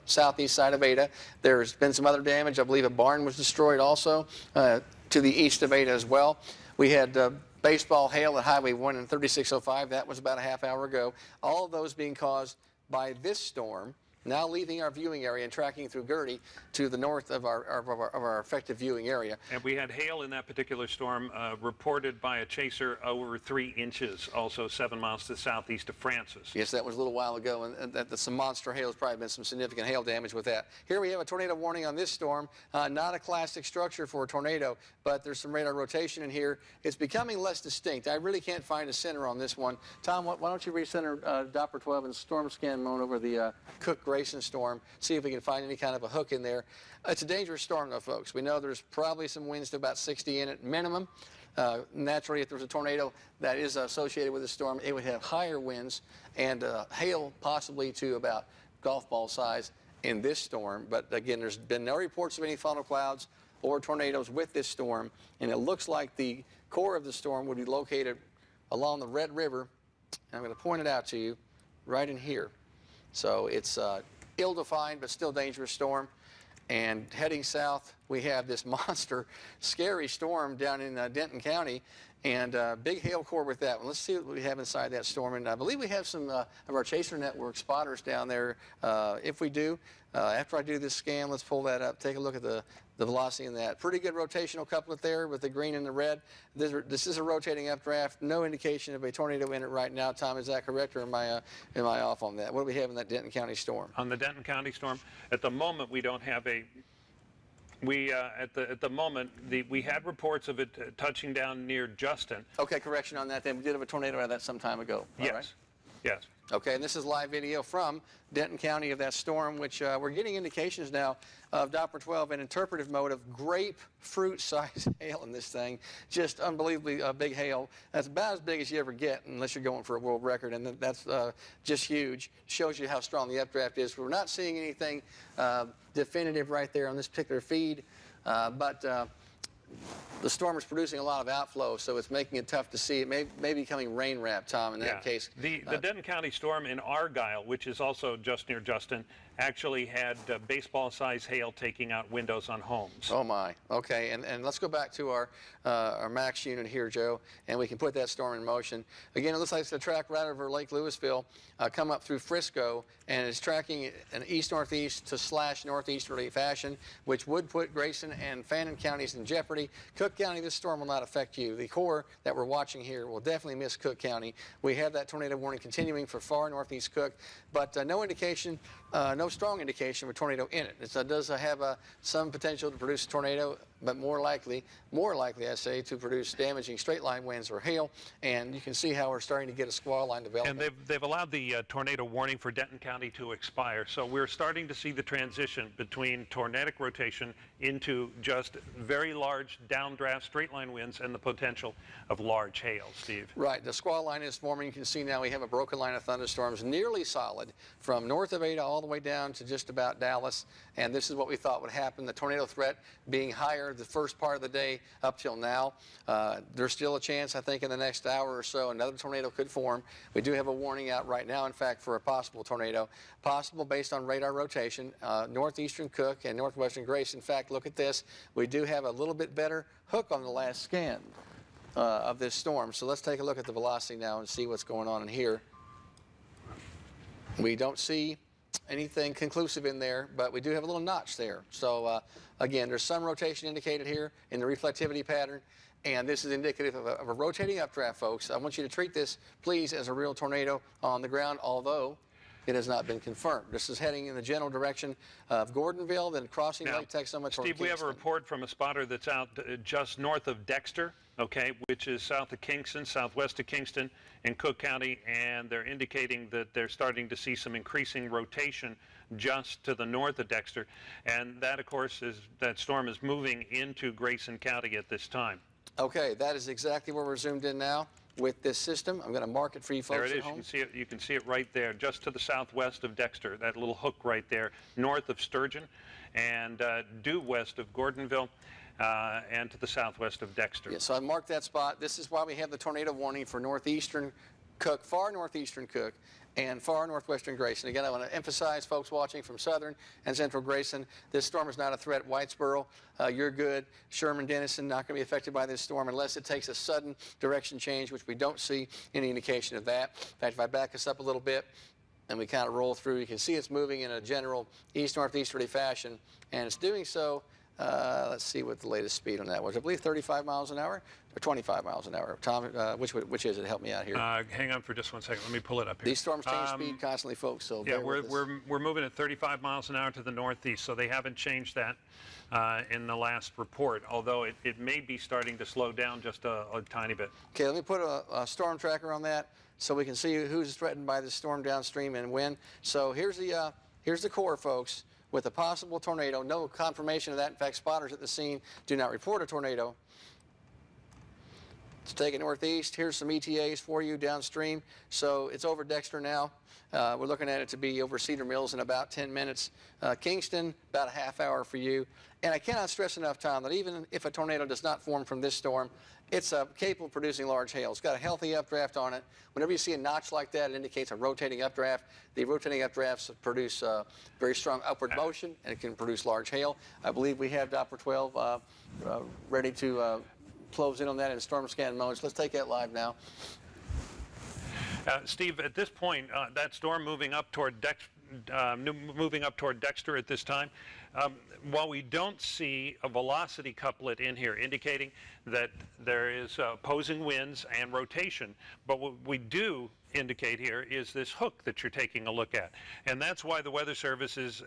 southeast side of Ada. There's been some other damage. I believe a barn was destroyed also to the east of Ada as well. We had baseball hail at Highway 1 and 3605. That was about a half hour ago. All of those being caused by this storm, now leaving our viewing area and tracking through Gertie to the north of our effective viewing area. And we had hail in that particular storm reported by a chaser over 3 inches, also 7 miles to the southeast of Francis. Yes, that was a little while ago, and some monster hail has probably been some significant hail damage with that. Here we have a tornado warning on this storm. Not a classic structure for a tornado, but there's some radar rotation in here. It's becoming less distinct. I really can't find a center on this one. Tom, why don't you recenter Doppler 12 and storm scan mode over the Cook-Grayson storm, see if we can find any kind of a hook in there. It's a dangerous storm, though, folks. We know there's probably some winds to about 60 in it minimum. Naturally, if there's a tornado that is associated with a storm, it would have higher winds and hail possibly to about golf ball size in this storm. But again, there's been no reports of any funnel clouds or tornadoes with this storm, and it looks like the core of the storm would be located along the Red River. I'm going to point it out to you right in here. So it's ill-defined but still dangerous storm. And heading south, we have this monster, scary storm down in Denton County, and big hail core with that one. Let's see what we have inside that storm. And I believe we have some of our Chaser Network spotters down there. If we do, after I do this scan, let's pull that up, take a look at the velocity in that. Pretty good rotational couplet there with the green and the red. This is a rotating updraft. No indication of a tornado in it right now. Tom, is that correct, or am I off on that? What do we have in that Denton County storm? On the Denton County storm, at the moment we don't have a. At the moment we had reports of it touching down near Justin. Okay, correction on that. Then we did have a tornado out of that some time ago. Yes. All right. Yes. Okay, and this is live video from Denton County of that storm, which we're getting indications now of Doppler 12 in interpretive mode of grapefruit-sized hail in this thing. Just unbelievably big hail. That's about as big as you ever get, unless you're going for a world record, and that's just huge. Shows you how strong the updraft is. We're not seeing anything definitive right there on this particular feed, but the storm is producing a lot of outflow, so it's making it tough to see. It may be becoming rain wrap, Tom, in that case. The Denton County storm in Argyle, which is also just near Justin, actually had baseball-sized hail taking out windows on homes. Oh, my. Okay, and let's go back to our MAX unit here, Joe, and we can put that storm in motion. Again, it looks like it's going to track right over Lake Lewisville, come up through Frisco, and it's tracking an east-northeast to /northeasterly fashion, which would put Grayson and Fannin counties in jeopardy. Cook County, this storm will not affect you. The core that we're watching here will definitely miss Cook County. We have that tornado warning continuing for far northeast Cook, but no indication, no strong indication of a tornado in it. It does have some potential to produce a tornado, but more likely, I say, to produce damaging straight line winds or hail. And you can see how we're starting to get a squall line development. And they've allowed the tornado warning for Denton County to expire. So we're starting to see the transition between tornadic rotation into just very large downdraft straight line winds and the potential of large hail, Steve. Right. The squall line is forming. You can see now we have a broken line of thunderstorms nearly solid from north of Ada all the way down to just about Dallas. And this is what we thought would happen. The tornado threat being higher the first part of the day up till now. There's still a chance, I think, in the next hour or so another tornado could form. We do have a warning out right now, in fact, for a possible tornado. Possible based on radar rotation, northeastern Cook and northwestern Grace. In fact, look at this. We do have a little bit better hook on the last scan of this storm. So let's take a look at the velocity now and see what's going on in here. We don't see anything conclusive in there, but we do have a little notch there. So again, there's some rotation indicated here in the reflectivity pattern, and this is indicative of a rotating updraft, folks. I want you to treat this, please, as a real tornado on the ground, although it has not been confirmed. This is heading in the general direction of Gordonville, then crossing Lake Texoma. Steve, we have a report from a spotter that's out just north of Dexter, okay, which is south of Kingston, southwest of Kingston in Cook County, and they're indicating that they're starting to see some increasing rotation just to the north of Dexter. And that, of course, that storm is moving into Grayson County at this time. Okay, that is exactly where we're zoomed in now with this system. I'm going to mark it for you folks there it at is. home. You can see it right there, just to the southwest of Dexter, that little hook right there, north of Sturgeon, and due west of Gordonville, and to the southwest of Dexter. Yeah, so I marked that spot. This is why we have the tornado warning for northeastern Cook, far northeastern Cook, and far northwestern Grayson. Again, I want to emphasize, folks watching from southern and central Grayson, this storm is not a threat. Whitesboro, you're good. Sherman, Denison, not going to be affected by this storm unless it takes a sudden direction change, which we don't see any indication of that. In fact, if I back us up a little bit and we kind of roll through, you can see it's moving in a general east-northeasterly fashion, and it's doing so. Let's see what the latest speed on that was. I believe 35 miles an hour or 25 miles an hour. Tom, which is it? Help me out here. Hang on for just 1 second. Let me pull it up here. These storms change speed constantly, folks. So yeah, we're moving at 35 miles an hour to the northeast, so they haven't changed that in the last report. Although it may be starting to slow down just a tiny bit. Okay, let me put a storm tracker on that so we can see who's threatened by this storm downstream and when. So here's the core, folks, with a possible tornado. No confirmation of that. In fact, spotters at the scene do not report a tornado. Let's take it northeast. Here's some ETAs for you downstream. So it's over Dexter now. We're looking at it to be over Cedar Mills in about 10 minutes. Kingston, about a half hour for you. And I cannot stress enough, Tom, that even if a tornado does not form from this storm, it's capable of producing large hail. It's got a healthy updraft on it. Whenever you see a notch like that, it indicates a rotating updraft. The rotating updrafts produce very strong upward motion, and it can produce large hail. I believe we have Doppler 12 ready to close in on that in storm scan mode. Let's take that live now. Steve, at this point, that storm moving up toward Dexter at this time, while we don't see a velocity couplet in here indicating that there is opposing winds and rotation, but what we do indicate here is this hook that you're taking a look at. And that's why the Weather Service is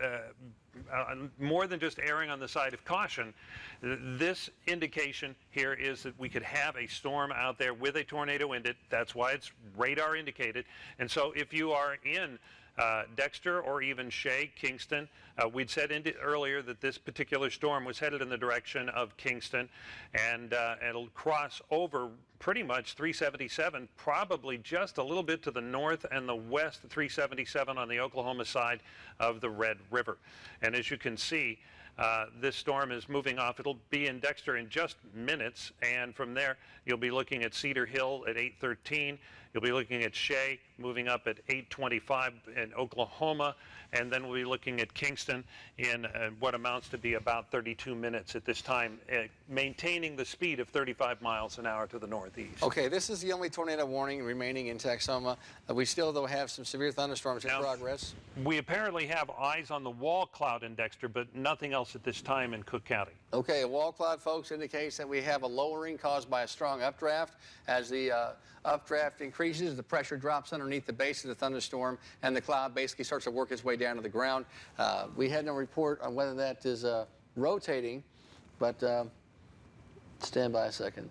more than just erring on the side of caution. This indication here is that we could have a storm out there with a tornado in it. That's why it's radar indicated. And so if you are in Dexter or even Shea, Kingston, we'd said earlier that this particular storm was headed in the direction of Kingston, and it'll cross over pretty much 377, probably just a little bit to the north and the west of 377 on the Oklahoma side of the Red River. And as you can see, this storm is moving off. It'll be in Dexter in just minutes, and from there you'll be looking at Cedar Hill at 8:13. You'll be looking at Shea moving up at 8:25 in Oklahoma, and then we'll be looking at Kingston in what amounts to be about 32 minutes at this time, maintaining the speed of 35 miles an hour to the northeast. Okay, this is the only tornado warning remaining in Texoma. We still, though, have some severe thunderstorms in progress. We apparently have eyes on the wall cloud in Dexter, but nothing else at this time in Cook County. Okay, a wall cloud, folks, indicates that we have a lowering caused by a strong updraft. As the updraft increases, the pressure drops underneath the base of the thunderstorm, and the cloud basically starts to work its way down to the ground. We had no report on whether that is rotating, but stand by a second.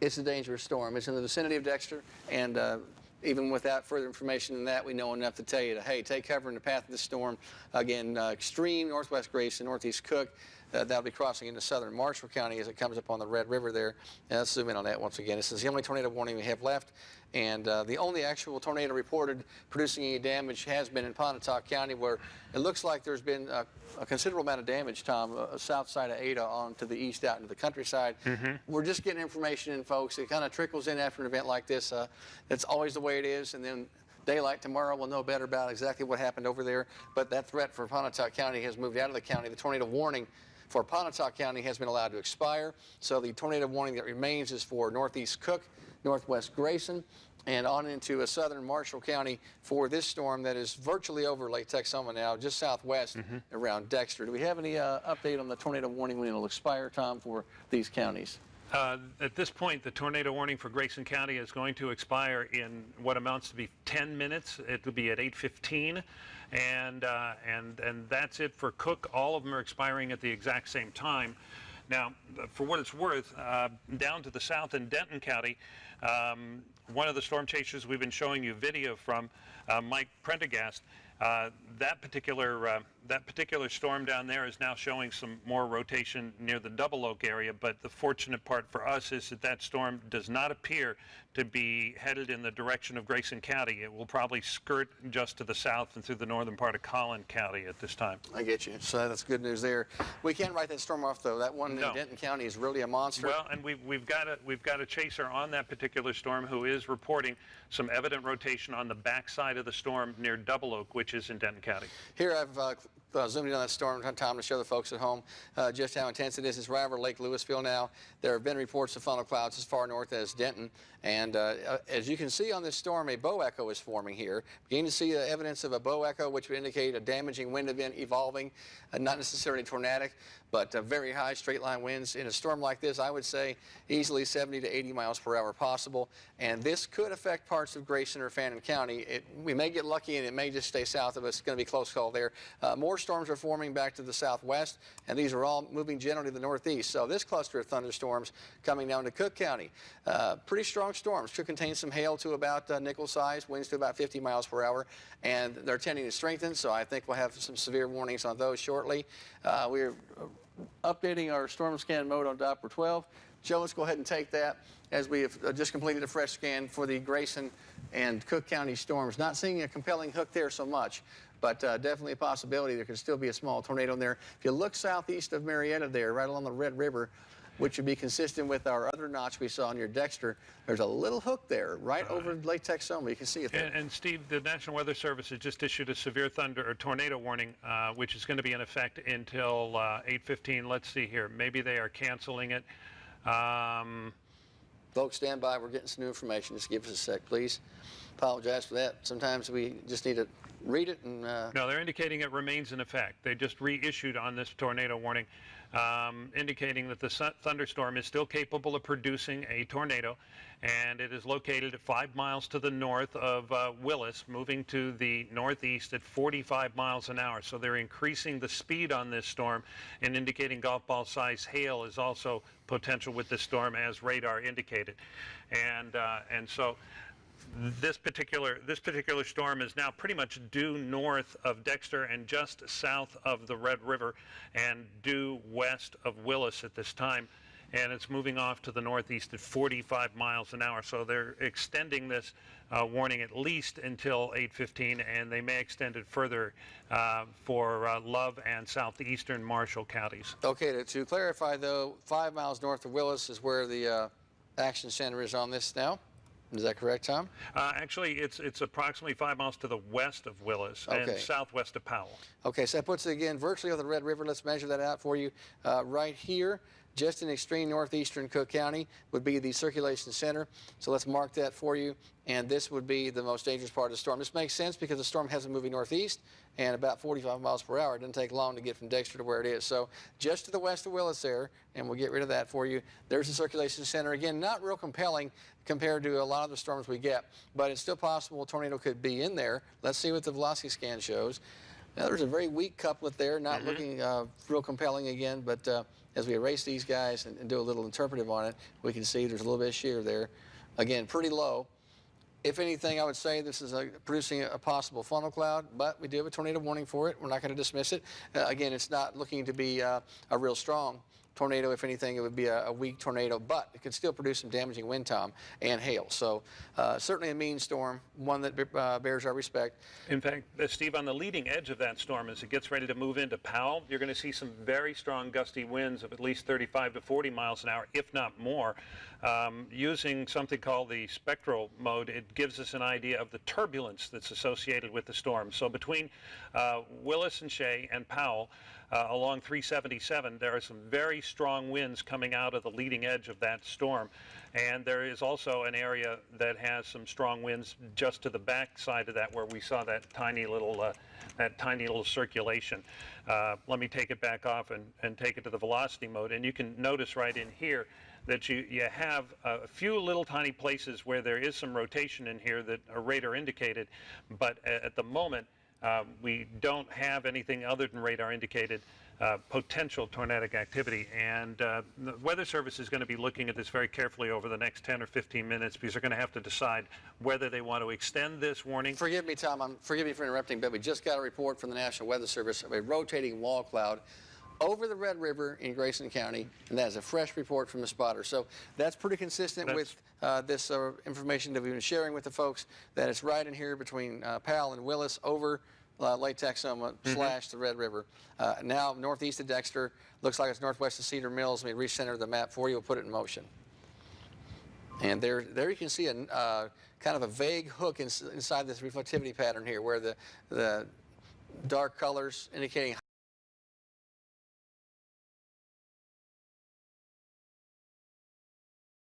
It's a dangerous storm. It's in the vicinity of Dexter, and even without further information than that, we know enough to tell you to, hey, take cover in the path of the storm. Again, extreme northwest Grayson, northeast Cook. That'll be crossing into southern Marshall County as it comes up on the Red River there. And let's zoom in on that once again. This is the only tornado warning we have left, and the only actual tornado reported producing any damage has been in Pontotoc County, where it looks like there's been a considerable amount of damage, Tom, south side of Ada on to the east out into the countryside. We're just getting information in, folks. It kind of trickles in after an event like this. It's always the way it is, and then daylight tomorrow we'll know better about exactly what happened over there. But that threat for Pontotoc County has moved out of the county. The tornado warning for Pontotoc County has been allowed to expire. So the tornado warning that remains is for northeast Cook, northwest Grayson, and on into a southern Marshall County for this storm that is virtually over Lake Texoma now, just southwest around Dexter. Do we have any update on the tornado warning when it'll expire, Tom, for these counties? At this point, the tornado warning for Grayson County is going to expire in what amounts to be 10 minutes. It will be at 8:15, and that's it for Cook. All of them are expiring at the exact same time. Now, for what it's worth, down to the south in Denton County, one of the storm chasers we've been showing you video from, Mike Prendergast, that particular that particular storm down there is now showing some more rotation near the Double Oak area, but the fortunate part for us is that that storm does not appear to be headed in the direction of Grayson County. It will probably skirt just to the south and through the northern part of Collin County at this time. I get you. So that's good news there. We can't write that storm off, though. That one in Denton County is really a monster. Well, and we've got a chaser on that particular storm who is reporting some evident rotation on the backside of the storm near Double Oak, which is in Denton County. Here I've zoomed in on that storm, Tom, to show the folks at home just how intense it is. It's right over Lake Louisville now. There have been reports of funnel clouds as far north as Denton. And as you can see on this storm, a bow echo is forming here. Beginning to see evidence of a bow echo, which would indicate a damaging wind event evolving, not necessarily tornadic, but very high straight line winds. In a storm like this, I would say easily 70 to 80 miles per hour possible. And this could affect parts of Grayson or Fannin County. We may get lucky and it may just stay south of us. It's going to be a close call there. More storms are forming back to the southwest, and these are all moving generally to the northeast. So this cluster of thunderstorms coming down to Cook County. Pretty strong storms. Could contain some hail to about nickel size, winds to about 50 miles per hour, and they're tending to strengthen, so I think we'll have some severe warnings on those shortly. We're updating our storm scan mode on Doppler 12. Joe, let's go ahead and take that as we have just completed a fresh scan for the Grayson and Cook County storms. Not seeing a compelling hook there so much, but definitely a possibility there could still be a small tornado in there. If you look southeast of Marietta there, right along the Red River, which would be consistent with our other notch we saw near Dexter, there's a little hook there right over Lake Texoma. You can see it there. And Steve, the National Weather Service has just issued a severe thunder or tornado warning, which is going to be in effect until 8:15. Let's see here. Maybe they are canceling it. Folks, stand by. We're getting some new information. Just give us a sec, please. Apologize for that. Sometimes we just need to read it and... No, they're indicating it remains in effect. They just reissued on this tornado warning, indicating that the thunderstorm is still capable of producing a tornado, and it is located at 5 miles to the north of Willis, moving to the northeast at 45 miles an hour. So they're increasing the speed on this storm and indicating golf ball size hail is also potential with this storm, as radar indicated. And so this particular storm is now pretty much due north of Dexter and just south of the Red River and due west of Willis at this time, and it's moving off to the northeast at 45 miles an hour. So they're extending this warning at least until 8:15, and they may extend it further for Love and southeastern Marshall counties. Okay, to clarify though, 5 miles north of Willis is where the action center is on this now. Is that correct, Tom? Actually, it's approximately 5 miles to the west of Willis and southwest of Powell. Okay, so that puts it again virtually on the Red River. Let's measure that out for you. Right here, just in extreme northeastern Cook County, would be the circulation center. So let's mark that for you. And this would be the most dangerous part of the storm. This makes sense because the storm hasn't moving northeast and about 45 miles per hour. It doesn't take long to get from Dexter to where it is. So just to the west of Willis there, and we'll get rid of that for you. There's the circulation center. Again, not real compelling compared to a lot of the storms we get, but it's still possible a tornado could be in there. Let's see what the velocity scan shows. Now, there's a very weak couplet there, not looking real compelling again, but as we erase these guys and do a little interpretive on it, we can see there's a little bit of shear there. Again, pretty low. If anything, I would say this is producing a possible funnel cloud, but we do have a tornado warning for it. We're not going to dismiss it. Again, it's not looking to be a real strong tornado. If anything, it would be a weak tornado, but it could still produce some damaging wind, Tom, and hail. So certainly a mean storm, one that bears our respect. In fact, Steve, on the leading edge of that storm, as it gets ready to move into Powell, you're going to see some very strong gusty winds of at least 35 to 40 miles an hour, if not more. Using something called the spectral mode, it gives us an idea of the turbulence that's associated with the storm. So between Willis and Shea and Powell, along 377, there are some very strong winds coming out of the leading edge of that storm. And there is also an area that has some strong winds just to the back side of that, where we saw that tiny little circulation. Let me take it back off and take it to the velocity mode. And you can notice right in here that you have a few little tiny places where there is some rotation in here that a radar indicated, but at the moment, We don't have anything other than radar indicated potential tornadic activity, and the Weather Service is going to be looking at this very carefully over the next 10 or 15 minutes because they're going to have to decide whether they want to extend this warning. Forgive me, Tom, forgive me for interrupting, but we just got a report from the National Weather Service of a rotating wall cloud over the Red River in Grayson County, and that is a fresh report from the spotter. So that's pretty consistent with this information that we've been sharing with the folks, that it's right in here between Powell and Willis over Lake Texoma / the Red River. Now northeast of Dexter, looks like it's northwest of Cedar Mills. Let me recenter the map for you. We'll put it in motion. And there you can see a kind of a vague hook inside this reflectivity pattern here, where the dark colors indicating